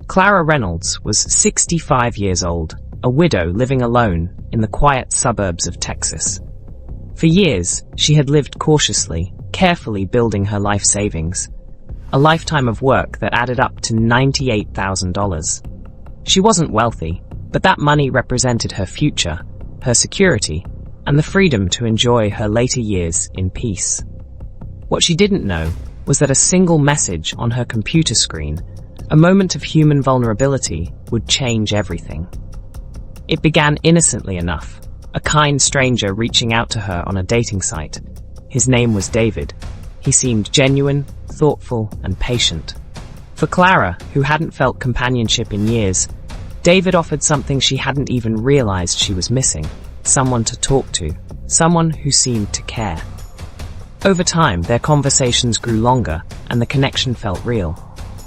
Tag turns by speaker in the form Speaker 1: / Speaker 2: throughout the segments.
Speaker 1: Clara Reynolds was 65 years old, a widow living alone in the quiet suburbs of Texas. For years, she had lived cautiously, carefully building her life savings. A lifetime of work that added up to $98,000. She wasn't wealthy, but that money represented her future, her security, and the freedom to enjoy her later years in peace. What she didn't know was that a single message on her computer screen, a moment of human vulnerability, would change everything. It began innocently enough, a kind stranger reaching out to her on a dating site. His name was David. He seemed genuine, thoughtful, and patient. For Clara, who hadn't felt companionship in years, David offered something she hadn't even realized she was missing: someone to talk to, someone who seemed to care. Over time, their conversations grew longer, and the connection felt real.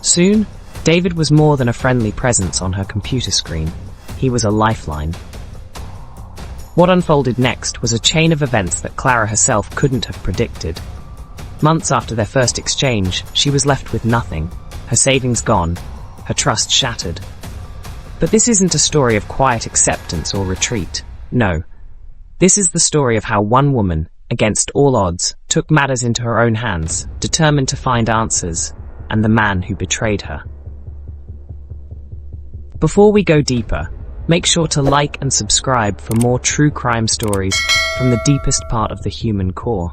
Speaker 1: Soon, David was more than a friendly presence on her computer screen. He was a lifeline. What unfolded next was a chain of events that Clara herself couldn't have predicted. Months after their first exchange, she was left with nothing, her savings gone, her trust shattered. But this isn't a story of quiet acceptance or retreat. No. This is the story of how one woman, against all odds, took matters into her own hands, determined to find answers, and the man who betrayed her. Before we go deeper, make sure to like and subscribe for more true crime stories from the deepest part of the human core.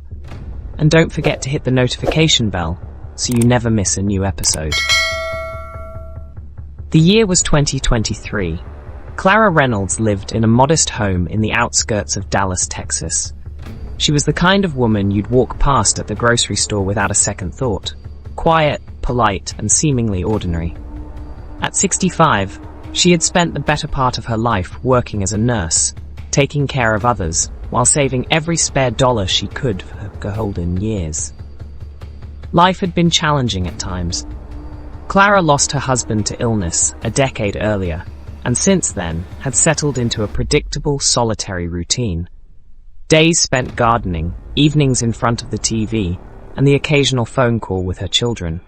Speaker 1: And don't forget to hit the notification bell so you never miss a new episode. The year was 2023. Clara Reynolds lived in a modest home in the outskirts of Dallas, Texas. She was the kind of woman you'd walk past at the grocery store without a second thought. Quiet, polite, and seemingly ordinary. At 65, she had spent the better part of her life working as a nurse, taking care of others, while saving every spare dollar she could for her golden years. Life had been challenging at times. Clara lost her husband to illness a decade earlier, and since then had settled into a predictable, solitary routine. Days spent gardening, evenings in front of the TV, and the occasional phone call with her children.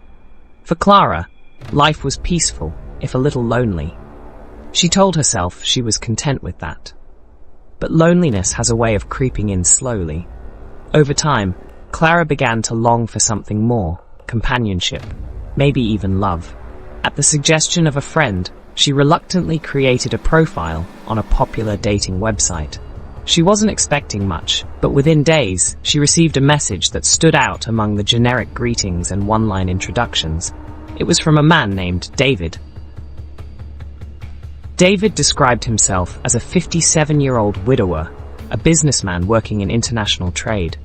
Speaker 1: For Clara, life was peaceful, if a little lonely. She told herself she was content with that. But loneliness has a way of creeping in slowly. Over time, Clara began to long for something more: companionship, maybe even love. At the suggestion of a friend, she reluctantly created a profile on a popular dating website. She wasn't expecting much, but within days, she received a message that stood out among the generic greetings and one-line introductions. It was from a man named David. David described himself as a 57-year-old widower, a businessman working in international trade.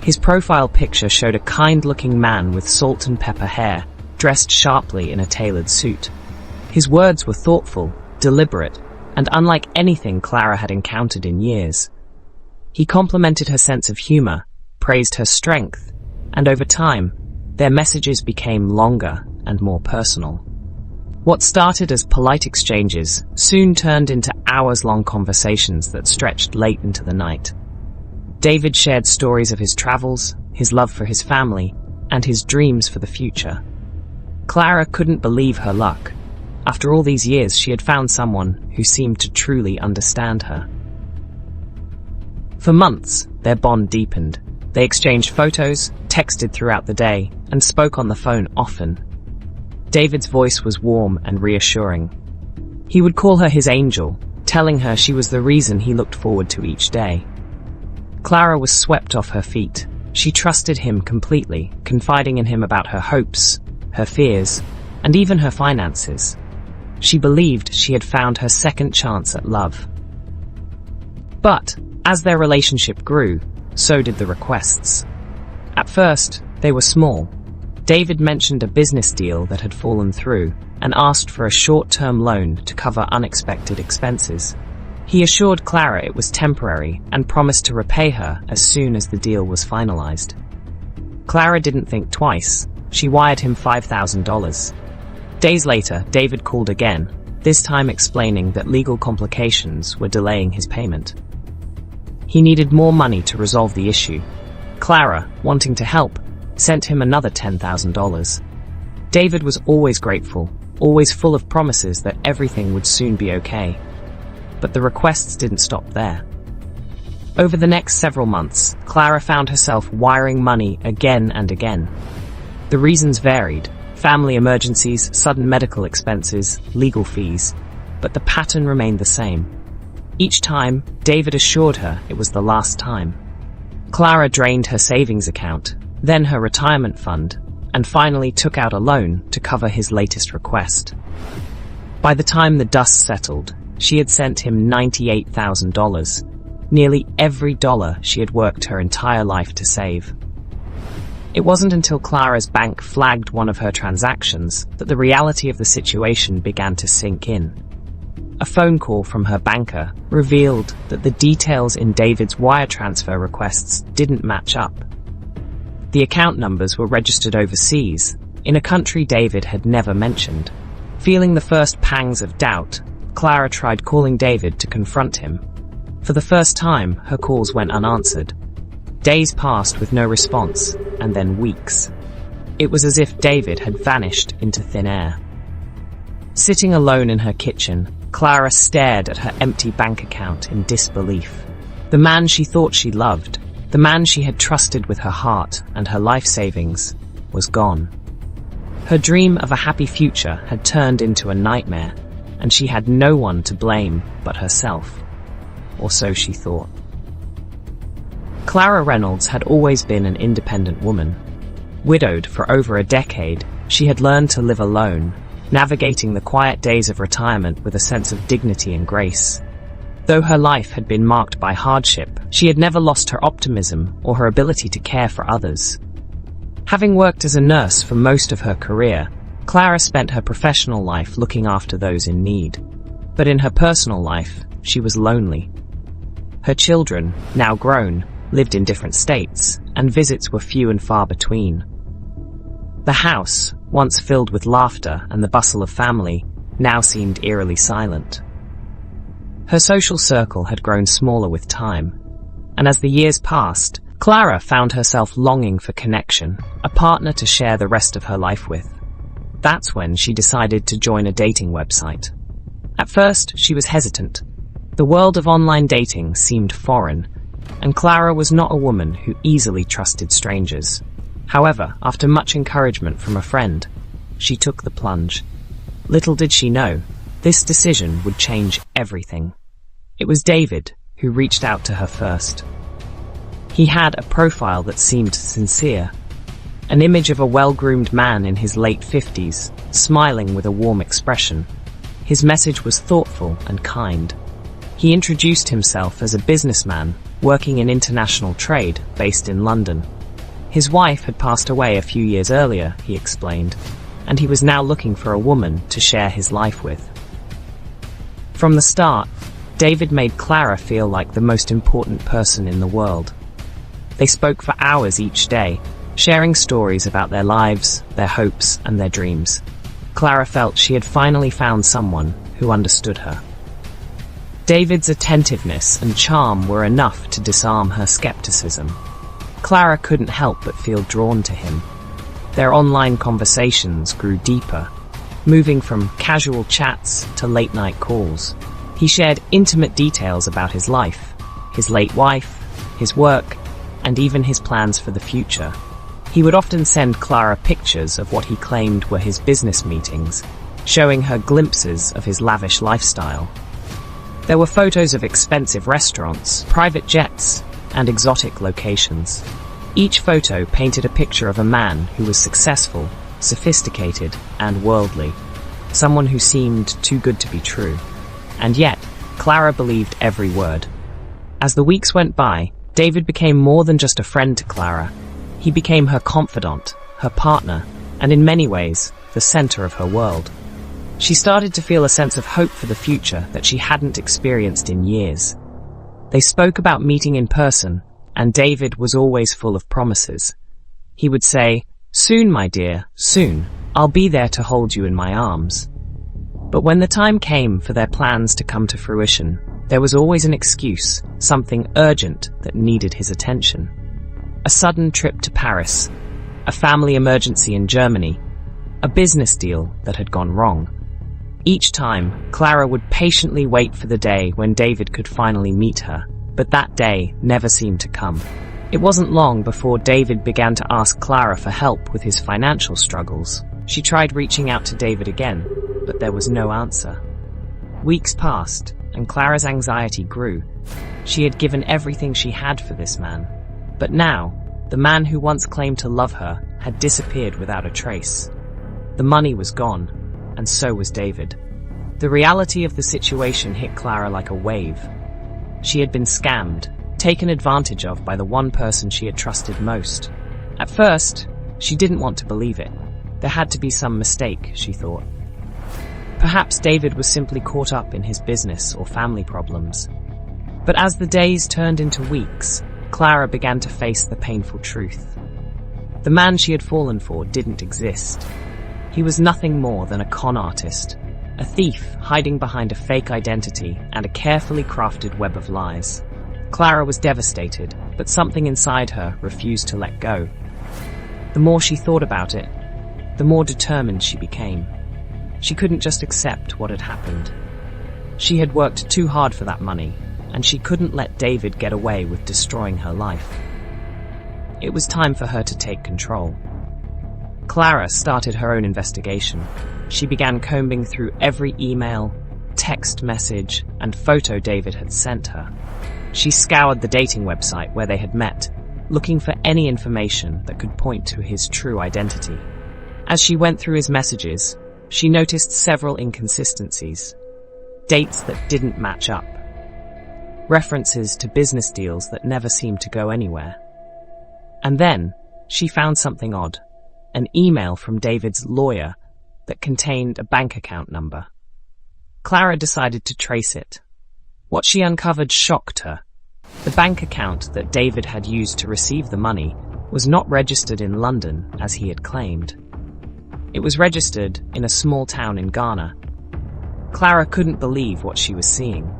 Speaker 1: His profile picture showed a kind-looking man with salt and pepper hair, dressed sharply in a tailored suit. His words were thoughtful, deliberate, and unlike anything Clara had encountered in years. He complimented her sense of humor, praised her strength, and over time, their messages became longer and more personal. What started as polite exchanges soon turned into hours-long conversations that stretched late into the night. David shared stories of his travels, his love for his family, and his dreams for the future. Clara couldn't believe her luck. After all these years, she had found someone who seemed to truly understand her. For months, their bond deepened. They exchanged photos, texted throughout the day, and spoke on the phone often. David's voice was warm and reassuring. He would call her his angel, telling her she was the reason he looked forward to each day. Clara was swept off her feet. She trusted him completely, confiding in him about her hopes, her fears, and even her finances. She believed she had found her second chance at love. But, as their relationship grew, so did the requests. At first, they were small. David mentioned a business deal that had fallen through and asked for a short-term loan to cover unexpected expenses. He assured Clara it was temporary and promised to repay her as soon as the deal was finalized. Clara didn't think twice. She wired him $5,000. Days later, David called again, this time explaining that legal complications were delaying his payment. He needed more money to resolve the issue. Clara, wanting to help, sent him another $10,000. David was always grateful, always full of promises that everything would soon be okay. But the requests didn't stop there. Over the next several months, Clara found herself wiring money again and again. The reasons varied: family emergencies, sudden medical expenses, legal fees. But the pattern remained the same. Each time, David assured her it was the last time. Clara drained her savings account, then her retirement fund, and finally took out a loan to cover his latest request. By the time the dust settled, she had sent him $98,000, nearly every dollar she had worked her entire life to save. It wasn't until Clara's bank flagged one of her transactions that the reality of the situation began to sink in. A phone call from her banker revealed that the details in David's wire transfer requests didn't match up. The account numbers were registered overseas, in a country David had never mentioned. Feeling the first pangs of doubt, Clara tried calling David to confront him. For the first time, her calls went unanswered. Days passed with no response, and then weeks. It was as if David had vanished into thin air. Sitting alone in her kitchen, Clara stared at her empty bank account in disbelief. The man she thought she loved, the man she had trusted with her heart and her life savings, was gone. Her dream of a happy future had turned into a nightmare, and she had no one to blame but herself. Or so she thought. Clara Reynolds had always been an independent woman. Widowed for over a decade, she had learned to live alone, navigating the quiet days of retirement with a sense of dignity and grace. Though her life had been marked by hardship, she had never lost her optimism or her ability to care for others. Having worked as a nurse for most of her career, Clara spent her professional life looking after those in need. But in her personal life, she was lonely. Her children, now grown, lived in different states, and visits were few and far between. The house, once filled with laughter and the bustle of family, now seemed eerily silent. Her social circle had grown smaller with time, and as the years passed, Clara found herself longing for connection, a partner to share the rest of her life with. That's when she decided to join a dating website. At first, she was hesitant. The world of online dating seemed foreign, and Clara was not a woman who easily trusted strangers. However, after much encouragement from a friend, she took the plunge. Little did she know, this decision would change everything. It was David who reached out to her first. He had a profile that seemed sincere, an image of a well-groomed man in his late 50s, smiling with a warm expression. His message was thoughtful and kind. He introduced himself as a businessman working in international trade based in London. His wife had passed away a few years earlier, he explained, and he was now looking for a woman to share his life with. From the start, David made Clara feel like the most important person in the world. They spoke for hours each day, sharing stories about their lives, their hopes, and their dreams. Clara felt she had finally found someone who understood her. David's attentiveness and charm were enough to disarm her skepticism. Clara couldn't help but feel drawn to him. Their online conversations grew deeper, moving from casual chats to late-night calls. He shared intimate details about his life, his late wife, his work, and even his plans for the future. He would often send Clara pictures of what he claimed were his business meetings, showing her glimpses of his lavish lifestyle. There were photos of expensive restaurants, private jets, and exotic locations. Each photo painted a picture of a man who was successful, sophisticated, and worldly. Someone who seemed too good to be true. And yet, Clara believed every word. As the weeks went by, David became more than just a friend to Clara. He became her confidant, her partner, and in many ways, the center of her world. She started to feel a sense of hope for the future that she hadn't experienced in years. They spoke about meeting in person, and David was always full of promises. He would say, "Soon, my dear, soon. I'll be there to hold you in my arms." But when the time came for their plans to come to fruition, there was always an excuse, something urgent that needed his attention. A sudden trip to Paris, a family emergency in Germany, a business deal that had gone wrong. Each time, Clara would patiently wait for the day when David could finally meet her, but that day never seemed to come. It wasn't long before David began to ask Clara for help with his financial struggles. She tried reaching out to David again, but there was no answer. Weeks passed, and Clara's anxiety grew. She had given everything she had for this man. But now, the man who once claimed to love her had disappeared without a trace. The money was gone, and so was David. The reality of the situation hit Clara like a wave. She had been scammed, taken advantage of by the one person she had trusted most. At first, she didn't want to believe it. There had to be some mistake, she thought. Perhaps David was simply caught up in his business or family problems. But as the days turned into weeks, Clara began to face the painful truth. The man she had fallen for didn't exist. He was nothing more than a con artist, a thief hiding behind a fake identity and a carefully crafted web of lies. Clara was devastated, but something inside her refused to let go. The more she thought about it, the more determined she became. She couldn't just accept what had happened. She had worked too hard for that money, and she couldn't let David get away with destroying her life. It was time for her to take control. Clara started her own investigation. She began combing through every email, text message, and photo David had sent her. She scoured the dating website where they had met, looking for any information that could point to his true identity. As she went through his messages, she noticed several inconsistencies, dates that didn't match up, references to business deals that never seemed to go anywhere. And then, she found something odd, an email from David's lawyer that contained a bank account number. Clara decided to trace it. What she uncovered shocked her. The bank account that David had used to receive the money was not registered in London as he had claimed. It was registered in a small town in Ghana. Clara couldn't believe what she was seeing.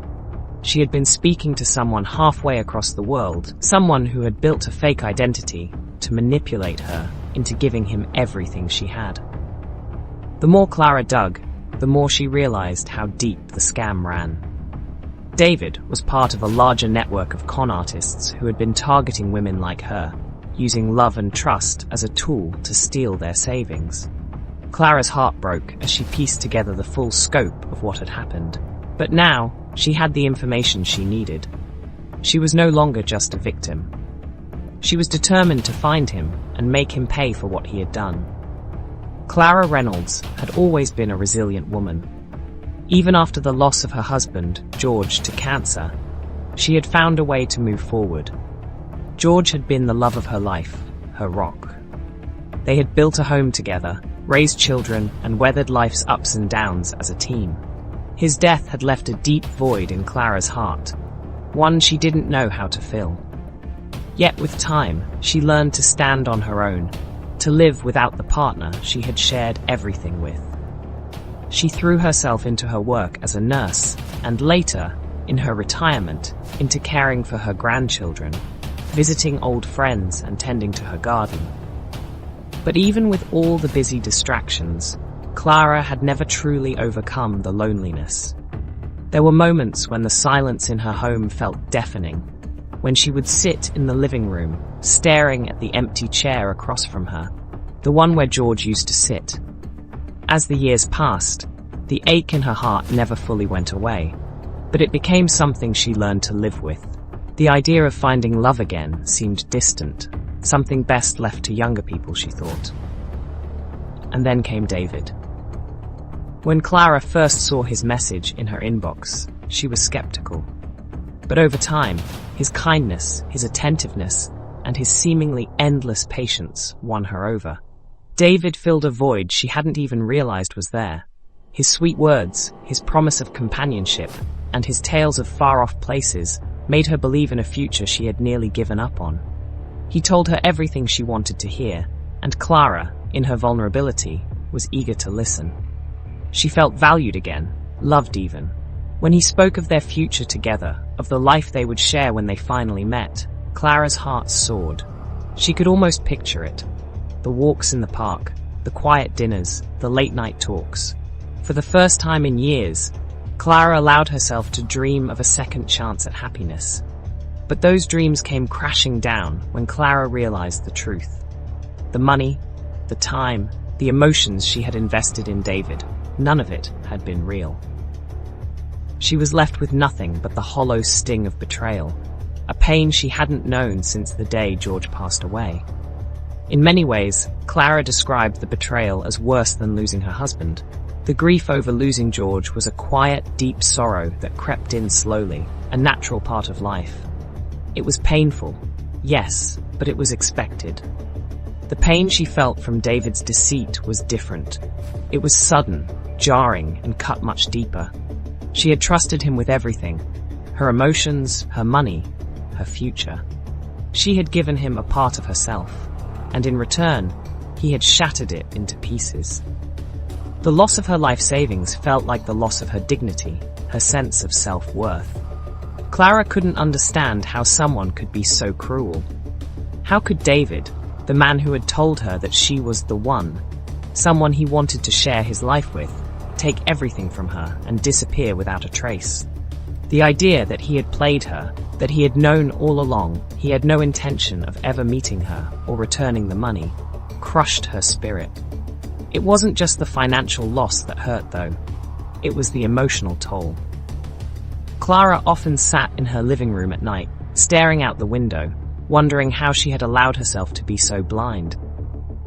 Speaker 1: She had been speaking to someone halfway across the world, someone who had built a fake identity to manipulate her into giving him everything she had. The more Clara dug, the more she realized how deep the scam ran. David was part of a larger network of con artists who had been targeting women like her, using love and trust as a tool to steal their savings. Clara's heart broke as she pieced together the full scope of what had happened. But now, she had the information she needed. She was no longer just a victim. She was determined to find him and make him pay for what he had done. Clara Reynolds had always been a resilient woman. Even after the loss of her husband, George, to cancer, she had found a way to move forward. George had been the love of her life, her rock. They had built a home together, raised children, and weathered life's ups and downs as a team. His death had left a deep void in Clara's heart, one she didn't know how to fill. Yet with time, she learned to stand on her own, to live without the partner she had shared everything with. She threw herself into her work as a nurse, and later, in her retirement, into caring for her grandchildren, visiting old friends and tending to her garden. But even with all the busy distractions, Clara had never truly overcome the loneliness. There were moments when the silence in her home felt deafening, when she would sit in the living room, staring at the empty chair across from her, the one where George used to sit. As the years passed, the ache in her heart never fully went away, but it became something she learned to live with. The idea of finding love again seemed distant, something best left to younger people, she thought. And then came David. When Clara first saw his message in her inbox, she was skeptical. But over time, his kindness, his attentiveness, and his seemingly endless patience won her over. David filled a void she hadn't even realized was there. His sweet words, his promise of companionship, and his tales of far-off places made her believe in a future she had nearly given up on. He told her everything she wanted to hear, and Clara, in her vulnerability, was eager to listen. She felt valued again, loved even. When he spoke of their future together, of the life they would share when they finally met, Clara's heart soared. She could almost picture it. The walks in the park, the quiet dinners, the late-night talks. For the first time in years, Clara allowed herself to dream of a second chance at happiness. But those dreams came crashing down when Clara realized the truth. The money, the time, the emotions she had invested in David, none of it had been real. She was left with nothing but the hollow sting of betrayal, a pain she hadn't known since the day George passed away. In many ways, Clara described the betrayal as worse than losing her husband. The grief over losing George was a quiet, deep sorrow that crept in slowly, a natural part of life. It was painful, yes, but it was expected. The pain she felt from David's deceit was different. It was sudden, jarring, and cut much deeper. She had trusted him with everything: her emotions, her money, her future. She had given him a part of herself, and in return, he had shattered it into pieces. The loss of her life savings felt like the loss of her dignity, her sense of self-worth. Clara couldn't understand how someone could be so cruel. How could David, the man who had told her that she was the one, someone he wanted to share his life with, take everything from her and disappear without a trace? The idea that he had played her, that he had known all along he had no intention of ever meeting her or returning the money, crushed her spirit. It wasn't just the financial loss that hurt, though. It was the emotional toll. Clara often sat in her living room at night, staring out the window, wondering how she had allowed herself to be so blind.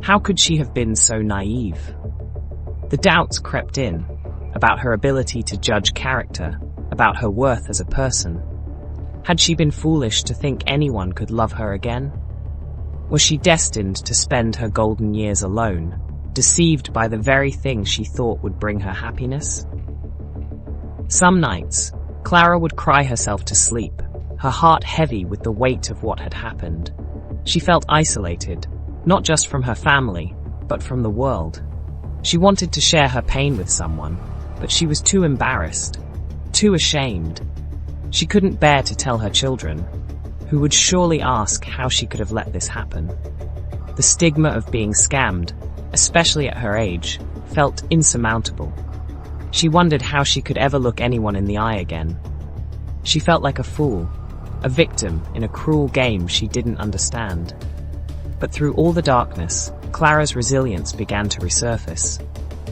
Speaker 1: How could she have been so naive? The doubts crept in, about her ability to judge character, about her worth as a person. Had she been foolish to think anyone could love her again? Was she destined to spend her golden years alone, deceived by the very thing she thought would bring her happiness? Some nights, Clara would cry herself to sleep, her heart heavy with the weight of what had happened. She felt isolated, not just from her family, but from the world. She wanted to share her pain with someone, but she was too embarrassed, too ashamed. She couldn't bear to tell her children, who would surely ask how she could have let this happen. The stigma of being scammed, especially at her age, felt insurmountable. She wondered how she could ever look anyone in the eye again. She felt like a fool, a victim in a cruel game she didn't understand. But through all the darkness, Clara's resilience began to resurface.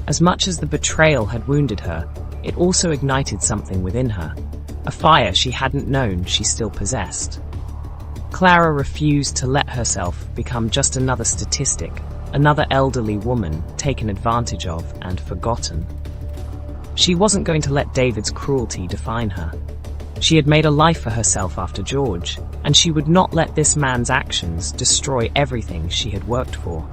Speaker 1: As much as the betrayal had wounded her, it also ignited something within her, a fire she hadn't known she still possessed. Clara refused to let herself become just another statistic, another elderly woman taken advantage of and forgotten. She wasn't going to let David's cruelty define her. She had made a life for herself after George, and she would not let this man's actions destroy everything she had worked for.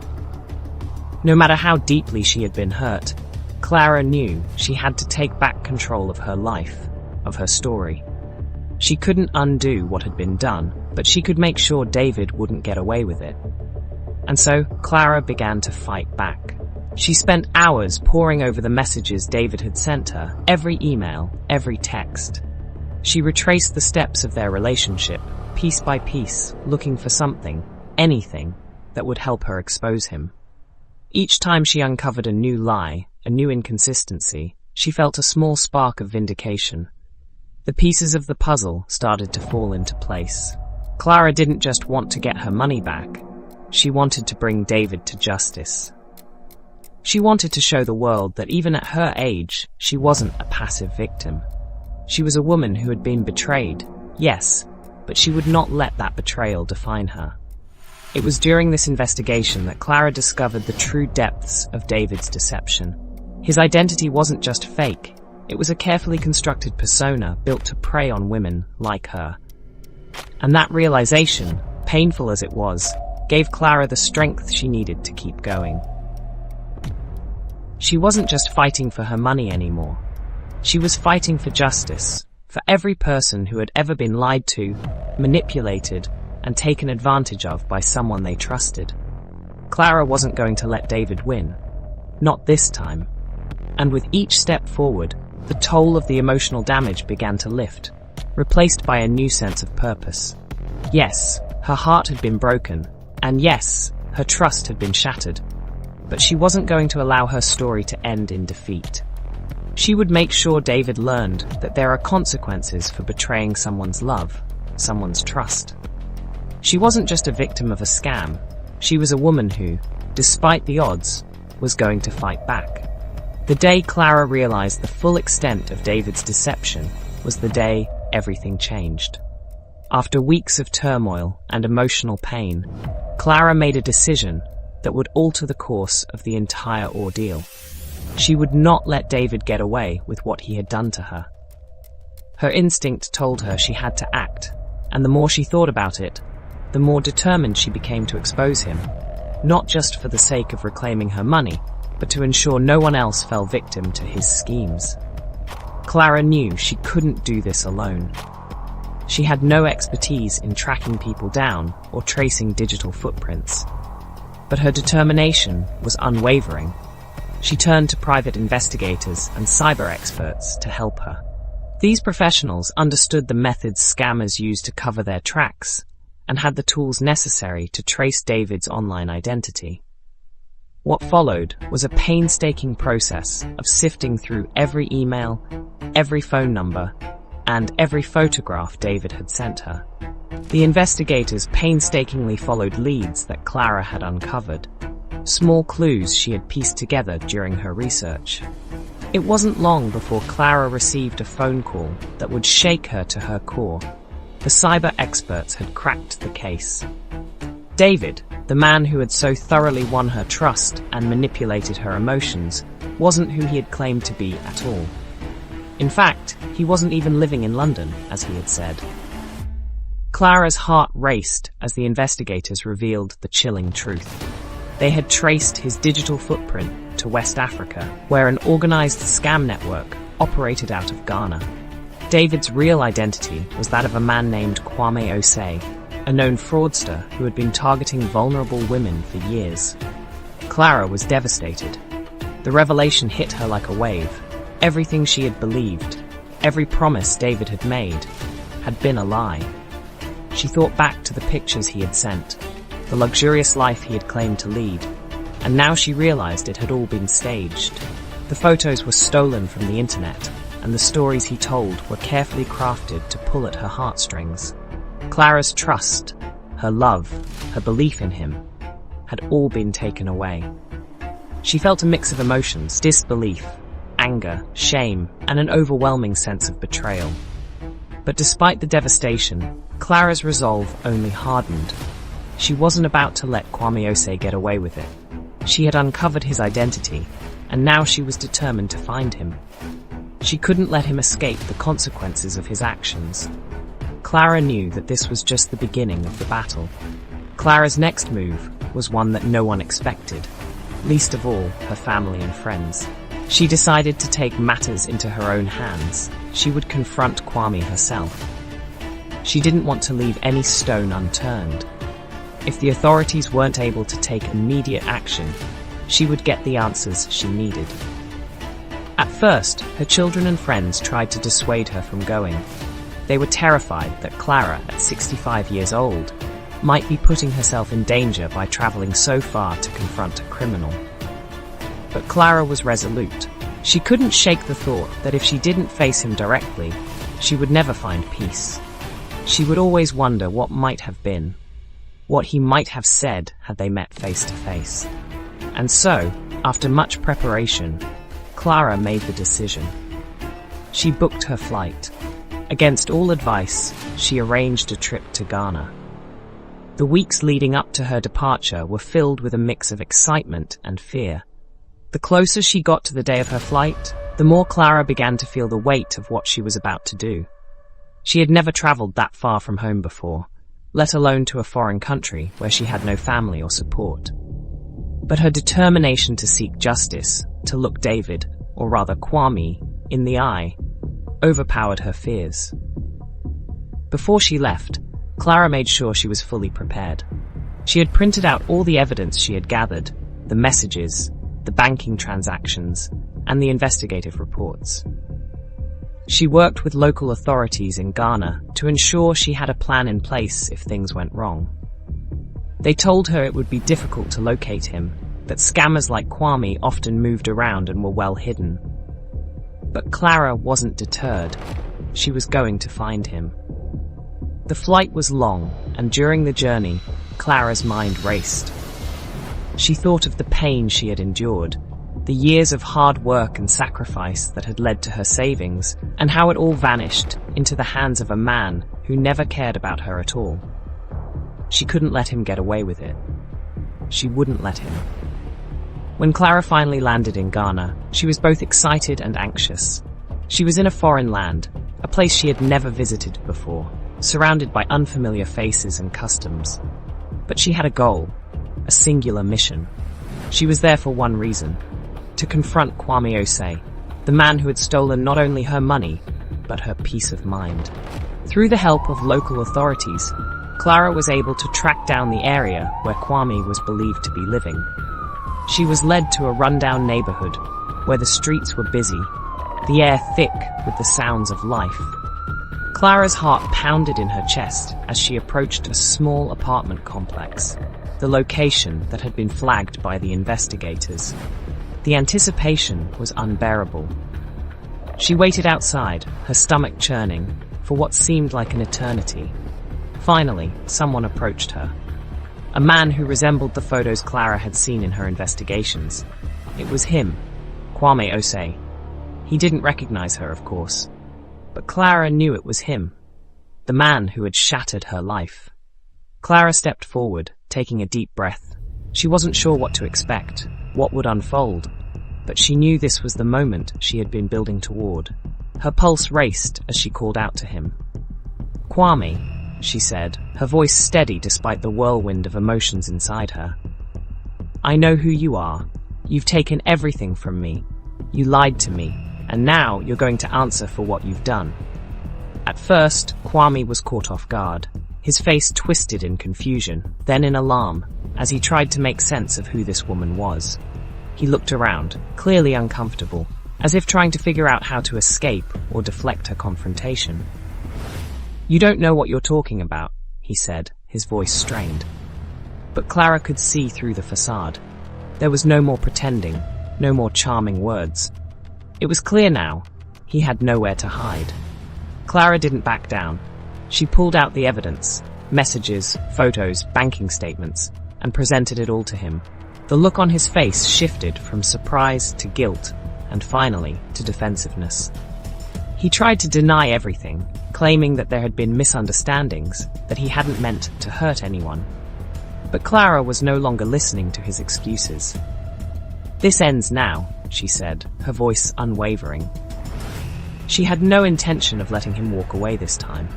Speaker 1: No matter how deeply she had been hurt, Clara knew she had to take back control of her life, of her story. She couldn't undo what had been done, but she could make sure David wouldn't get away with it. And so, Clara began to fight back. She spent hours poring over the messages David had sent her, every email, every text. She retraced the steps of their relationship, piece by piece, looking for something, anything, that would help her expose him. Each time she uncovered a new lie, a new inconsistency, she felt a small spark of vindication. The pieces of the puzzle started to fall into place. Clara didn't just want to get her money back. She wanted to bring David to justice. She wanted to show the world that even at her age, she wasn't a passive victim. She was a woman who had been betrayed, yes, but she would not let that betrayal define her. It was during this investigation that Clara discovered the true depths of David's deception. His identity wasn't just fake, it was a carefully constructed persona built to prey on women like her. And that realization, painful as it was, gave Clara the strength she needed to keep going. She wasn't just fighting for her money anymore. She was fighting for justice, for every person who had ever been lied to, manipulated, and taken advantage of by someone they trusted. Clara wasn't going to let David win. Not this time. And with each step forward, the toll of the emotional damage began to lift, replaced by a new sense of purpose. Yes, her heart had been broken, and yes, her trust had been shattered. but she wasn't going to allow her story to end in defeat. She would make sure David learned that there are consequences for betraying someone's love, someone's trust. She wasn't just a victim of a scam, she was a woman who, despite the odds, was going to fight back. The day Clara realized the full extent of David's deception was the day everything changed. After weeks of turmoil and emotional pain, Clara made a decision that would alter the course of the entire ordeal. She would not let David get away with what he had done to her. Her instinct told her she had to act, and the more she thought about it, the more determined she became to expose him, not just for the sake of reclaiming her money, but to ensure no one else fell victim to his schemes. Clara knew she couldn't do this alone. She had no expertise in tracking people down or tracing digital footprints. But her determination was unwavering. She turned to private investigators and cyber experts to help her. These professionals understood the methods scammers used to cover their tracks and had the tools necessary to trace David's online identity. What followed was a painstaking process of sifting through every email, every phone number, and every photograph David had sent her. The investigators painstakingly followed leads that Clara had uncovered, small clues she had pieced together during her research. It wasn't long before Clara received a phone call that would shake her to her core. The cyber experts had cracked the case. David, the man who had so thoroughly won her trust and manipulated her emotions, wasn't who he had claimed to be at all. In fact, he wasn't even living in London, as he had said. Clara's heart raced as the investigators revealed the chilling truth. They had traced his digital footprint to West Africa, where an organized scam network operated out of Ghana. David's real identity was that of a man named Kwame Osei, a known fraudster who had been targeting vulnerable women for years. Clara was devastated. The revelation hit her like a wave. Everything she had believed, every promise David had made, had been a lie. She thought back to the pictures he had sent, the luxurious life he had claimed to lead, and now she realized it had all been staged. The photos were stolen from the internet, and the stories he told were carefully crafted to pull at her heartstrings. Clara's trust, her love, her belief in him, had all been taken away. She felt a mix of emotions, disbelief, anger, shame, and an overwhelming sense of betrayal. But despite the devastation, Clara's resolve only hardened. She wasn't about to let Kwame Osei get away with it. She had uncovered his identity, and now she was determined to find him. She couldn't let him escape the consequences of his actions. Clara knew that this was just the beginning of the battle. Clara's next move was one that no one expected, least of all her family and friends. She decided to take matters into her own hands. She would confront Kwame herself. She didn't want to leave any stone unturned. If the authorities weren't able to take immediate action, she would get the answers she needed. At first, her children and friends tried to dissuade her from going. They were terrified that Clara, at 65 years old, might be putting herself in danger by traveling so far to confront a criminal. But Clara was resolute. She couldn't shake the thought that if she didn't face him directly, she would never find peace. She would always wonder what might have been, what he might have said had they met face to face. And so, after much preparation, Clara made the decision. She booked her flight. Against all advice, she arranged a trip to Ghana. The weeks leading up to her departure were filled with a mix of excitement and fear. The closer she got to the day of her flight, the more Clara began to feel the weight of what she was about to do. She had never traveled that far from home before, let alone to a foreign country where she had no family or support. But her determination to seek justice, to look David, or rather Kwame, in the eye, overpowered her fears. Before she left, Clara made sure she was fully prepared. She had printed out all the evidence she had gathered, the messages, the banking transactions, and the investigative reports. She worked with local authorities in Ghana to ensure she had a plan in place if things went wrong. They told her it would be difficult to locate him, that scammers like Kwame often moved around and were well hidden. But Clara wasn't deterred. She was going to find him. The flight was long, and during the journey, Clara's mind raced. She thought of the pain she had endured, the years of hard work and sacrifice that had led to her savings, and how it all vanished into the hands of a man who never cared about her at all. She couldn't let him get away with it. She wouldn't let him. When Clara finally landed in Ghana, she was both excited and anxious. She was in a foreign land, a place she had never visited before, surrounded by unfamiliar faces and customs. But she had a goal, a singular mission. She was there for one reason: to confront Kwame Osei, the man who had stolen not only her money, but her peace of mind. Through the help of local authorities, Clara was able to track down the area where Kwame was believed to be living. She was led to a rundown neighborhood where the streets were busy, the air thick with the sounds of life. Clara's heart pounded in her chest as she approached a small apartment complex, the location that had been flagged by the investigators. The anticipation was unbearable. She waited outside, her stomach churning, for what seemed like an eternity. Finally, someone approached her. A man who resembled the photos Clara had seen in her investigations. It was him, Kwame Osei. He didn't recognize her, of course, but Clara knew it was him, the man who had shattered her life. Clara stepped forward, taking a deep breath. She wasn't sure what to expect, what would unfold, but she knew this was the moment she had been building toward. Her pulse raced as she called out to him. "Kwame," she said, her voice steady despite the whirlwind of emotions inside her. "I know who you are. You've taken everything from me. You lied to me, and now you're going to answer for what you've done." At first, Kwame was caught off guard. His face twisted in confusion, then in alarm, as he tried to make sense of who this woman was. He looked around, clearly uncomfortable, as if trying to figure out how to escape or deflect her confrontation. "You don't know what you're talking about," he said, his voice strained. But Clara could see through the facade. There was no more pretending, no more charming words. It was clear now, he had nowhere to hide. Clara didn't back down. She pulled out the evidence, messages, photos, banking statements, and presented it all to him. The look on his face shifted from surprise to guilt, and finally to defensiveness. He tried to deny everything, claiming that there had been misunderstandings, that he hadn't meant to hurt anyone. But Clara was no longer listening to his excuses. "This ends now," she said, her voice unwavering. She had no intention of letting him walk away this time.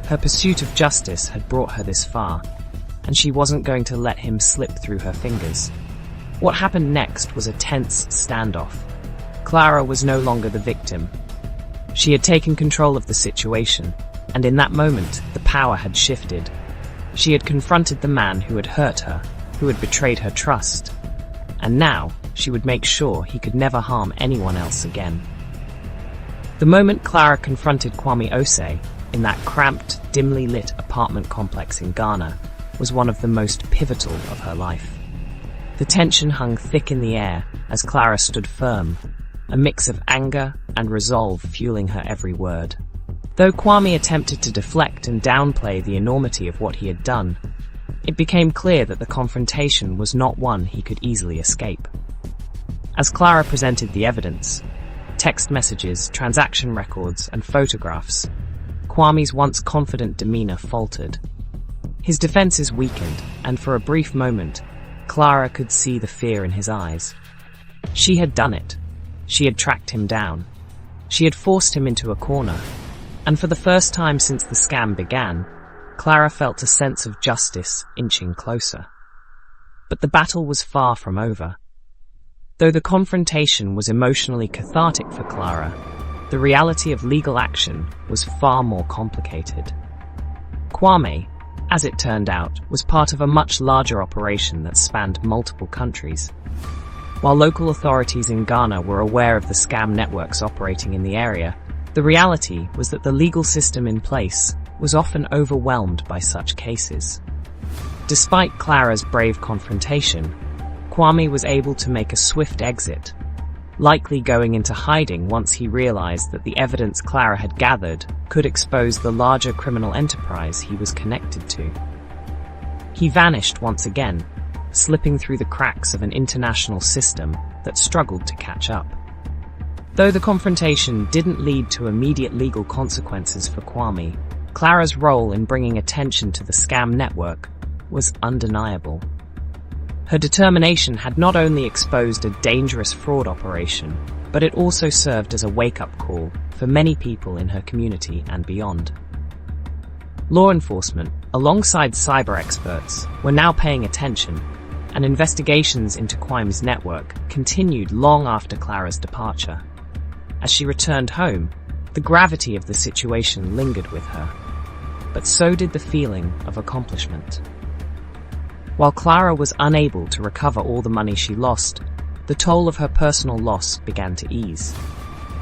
Speaker 1: Her pursuit of justice had brought her this far, and she wasn't going to let him slip through her fingers. What happened next was a tense standoff. Clara was no longer the victim. She had taken control of the situation, and in that moment, the power had shifted. She had confronted the man who had hurt her, who had betrayed her trust, and now she would make sure he could never harm anyone else again. The moment Clara confronted Kwame Osei in that cramped, dimly lit apartment complex in Ghana was one of the most pivotal of her life. The tension hung thick in the air as Clara stood firm, a mix of anger and resolve fueling her every word. Though Kwame attempted to deflect and downplay the enormity of what he had done, it became clear that the confrontation was not one he could easily escape. As Clara presented the evidence, text messages, transaction records, and photographs, Kwame's once confident demeanor faltered. His defenses weakened, and for a brief moment, Clara could see the fear in his eyes. She had done it. She had tracked him down. She had forced him into a corner. And for the first time since the scam began, Clara felt a sense of justice inching closer. But the battle was far from over. Though the confrontation was emotionally cathartic for Clara, the reality of legal action was far more complicated. Kwame, as it turned out, was part of a much larger operation that spanned multiple countries. While local authorities in Ghana were aware of the scam networks operating in the area, the reality was that the legal system in place was often overwhelmed by such cases. Despite Clara's brave confrontation, Kwame was able to make a swift exit, likely going into hiding once he realized that the evidence Clara had gathered could expose the larger criminal enterprise he was connected to. He vanished once again, slipping through the cracks of an international system that struggled to catch up. Though the confrontation didn't lead to immediate legal consequences for Kwame, Clara's role in bringing attention to the scam network was undeniable. Her determination had not only exposed a dangerous fraud operation, but it also served as a wake-up call for many people in her community and beyond. Law enforcement, alongside cyber experts, were now paying attention, and investigations into Kwame's network continued long after Clara's departure. As she returned home, the gravity of the situation lingered with her, but so did the feeling of accomplishment. While Clara was unable to recover all the money she lost, the toll of her personal loss began to ease.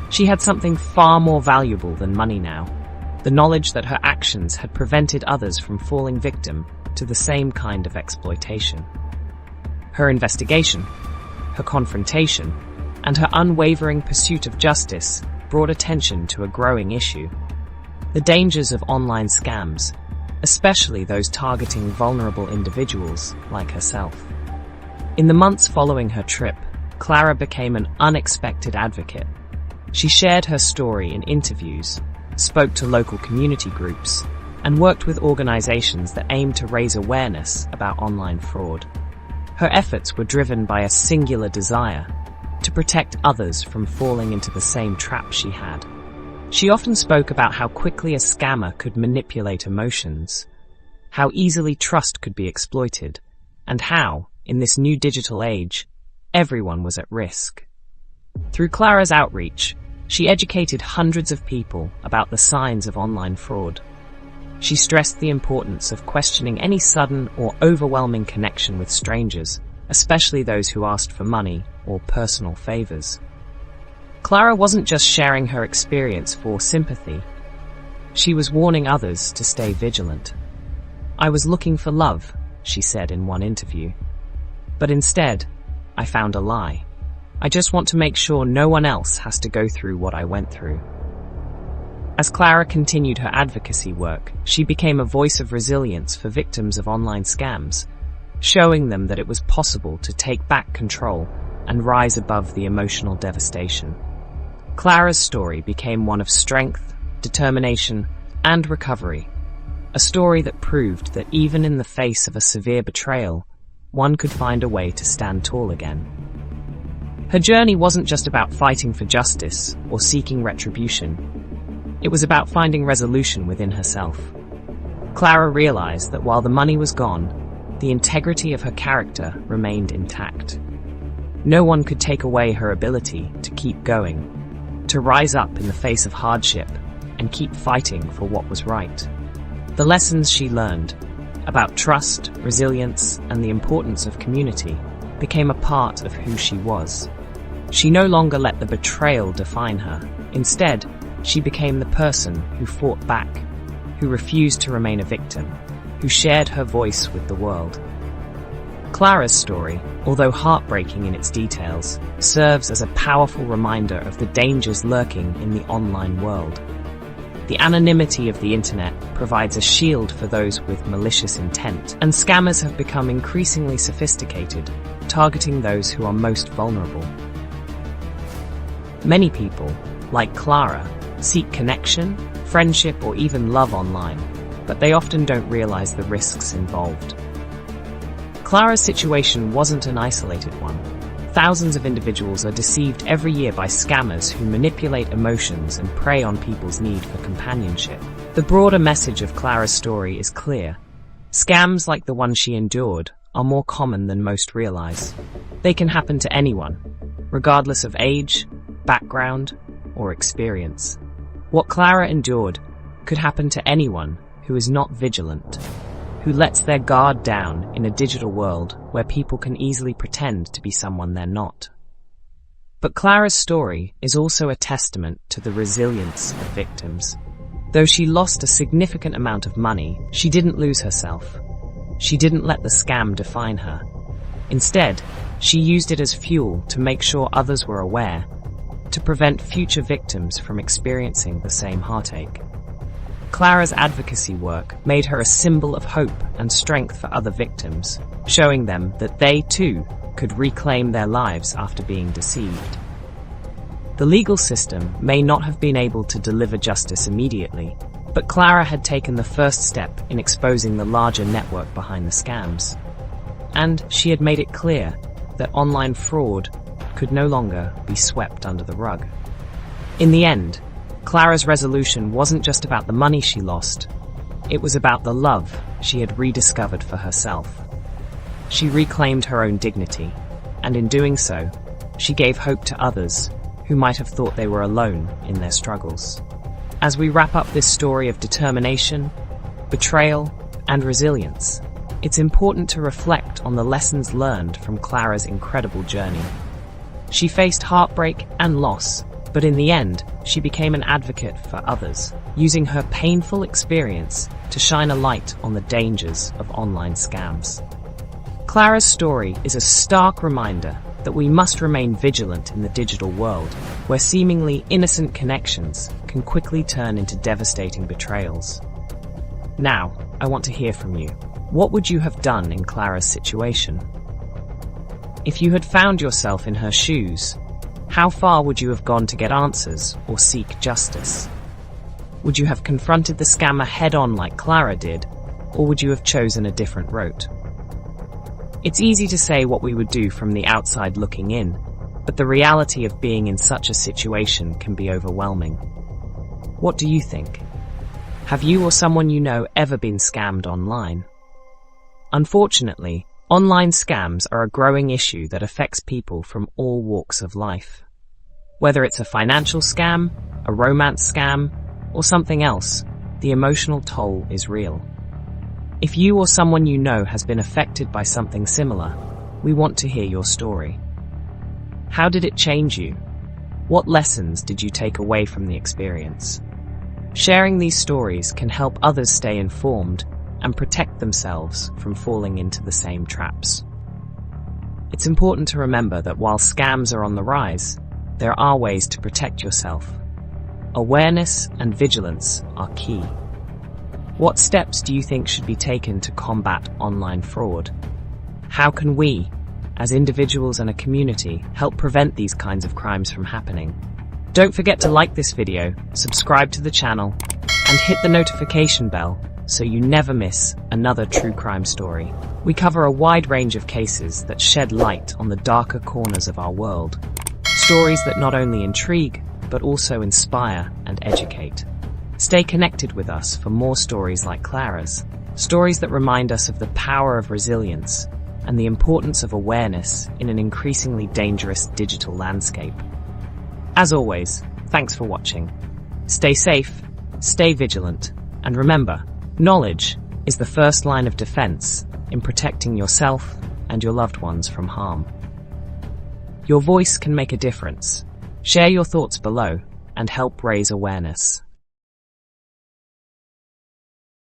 Speaker 1: She had something far more valuable than money now, the knowledge that her actions had prevented others from falling victim to the same kind of exploitation. Her investigation, her confrontation, and her unwavering pursuit of justice brought attention to a growing issue: the dangers of online scams, especially those targeting vulnerable individuals like herself. In the months following her trip, Clara became an unexpected advocate. She shared her story in interviews, spoke to local community groups, and worked with organizations that aimed to raise awareness about online fraud. Her efforts were driven by a singular desire: to protect others from falling into the same trap she had. She often spoke about how quickly a scammer could manipulate emotions, how easily trust could be exploited, and how, in this new digital age, everyone was at risk. Through Clara's outreach, she educated hundreds of people about the signs of online fraud. She stressed the importance of questioning any sudden or overwhelming connection with strangers, especially those who asked for money or personal favors. Clara wasn't just sharing her experience for sympathy. She was warning others to stay vigilant. "I was looking for love," she said in one interview. "But instead, I found a lie. I just want to make sure no one else has to go through what I went through." As Clara continued her advocacy work, she became a voice of resilience for victims of online scams, showing them that it was possible to take back control and rise above the emotional devastation. Clara's story became one of strength, determination, and recovery, a story that proved that even in the face of a severe betrayal, one could find a way to stand tall again. Her journey wasn't just about fighting for justice or seeking retribution. It was about finding resolution within herself. Clara realized that while the money was gone, the integrity of her character remained intact. No one could take away her ability to keep going, to rise up in the face of hardship and keep fighting for what was right. The lessons she learned about trust, resilience, and the importance of community became a part of who she was. She no longer let the betrayal define her. Instead, she became the person who fought back, who refused to remain a victim, who shared her voice with the world. Clara's story, although heartbreaking in its details, serves as a powerful reminder of the dangers lurking in the online world. The anonymity of the internet provides a shield for those with malicious intent, and scammers have become increasingly sophisticated, targeting those who are most vulnerable. Many people, like Clara, seek connection, friendship, or even love online, but they often don't realize the risks involved. Clara's situation wasn't an isolated one. Thousands of individuals are deceived every year by scammers who manipulate emotions and prey on people's need for companionship. The broader message of Clara's story is clear. Scams like the one she endured are more common than most realize. They can happen to anyone, regardless of age, background, or experience. What Clara endured could happen to anyone who is not vigilant, who lets their guard down in a digital world where people can easily pretend to be someone they're not. But Clara's story is also a testament to the resilience of victims. Though she lost a significant amount of money, she didn't lose herself. She didn't let the scam define her. Instead, She used it as fuel to make sure others were aware, to prevent future victims from experiencing the same heartache. Clara's advocacy work made her a symbol of hope and strength for other victims, showing them that they, too, could reclaim their lives after being deceived. The legal system may not have been able to deliver justice immediately, but Clara had taken the first step in exposing the larger network behind the scams. And she had made it clear that online fraud could no longer be swept under the rug. In the end, Clara's resolution wasn't just about the money she lost, it was about the love she had rediscovered for herself. She reclaimed her own dignity, and in doing so, she gave hope to others who might have thought they were alone in their struggles. As we wrap up this story of determination, betrayal, and resilience, it's important to reflect on the lessons learned from Clara's incredible journey. She faced heartbreak and loss, but in the end, she became an advocate for others, using her painful experience to shine a light on the dangers of online scams. Clara's story is a stark reminder that we must remain vigilant in the digital world, where seemingly innocent connections can quickly turn into devastating betrayals. Now, I want to hear from you. What would you have done in Clara's situation? If you had found yourself in her shoes, how far would you have gone to get answers or seek justice? Would you have confronted the scammer head-on like Clara did, or would you have chosen a different route? It's easy to say what we would do from the outside looking in, but the reality of being in such a situation can be overwhelming. What do you think? Have you or someone you know ever been scammed online? Unfortunately, online scams are a growing issue that affects people from all walks of life. Whether it's a financial scam, a romance scam, or something else, the emotional toll is real. If you or someone you know has been affected by something similar, we want to hear your story. How did it change you? What lessons did you take away from the experience? Sharing these stories can help others stay informed and protect themselves from falling into the same traps. It's important to remember that while scams are on the rise, there are ways to protect yourself. Awareness and vigilance are key. What steps do you think should be taken to combat online fraud? How can we, as individuals and a community, help prevent these kinds of crimes from happening? Don't forget to like this video, subscribe to the channel, and hit the notification bell so you never miss another true crime story. We cover a wide range of cases that shed light on the darker corners of our world. Stories that not only intrigue, but also inspire and educate. Stay connected with us for more stories like Clara's, stories that remind us of the power of resilience and the importance of awareness in an increasingly dangerous digital landscape. As always, thanks for watching. Stay safe, stay vigilant, and remember, knowledge is the first line of defense in protecting yourself and your loved ones from harm. Your voice can make a difference. Share your thoughts below and help raise awareness.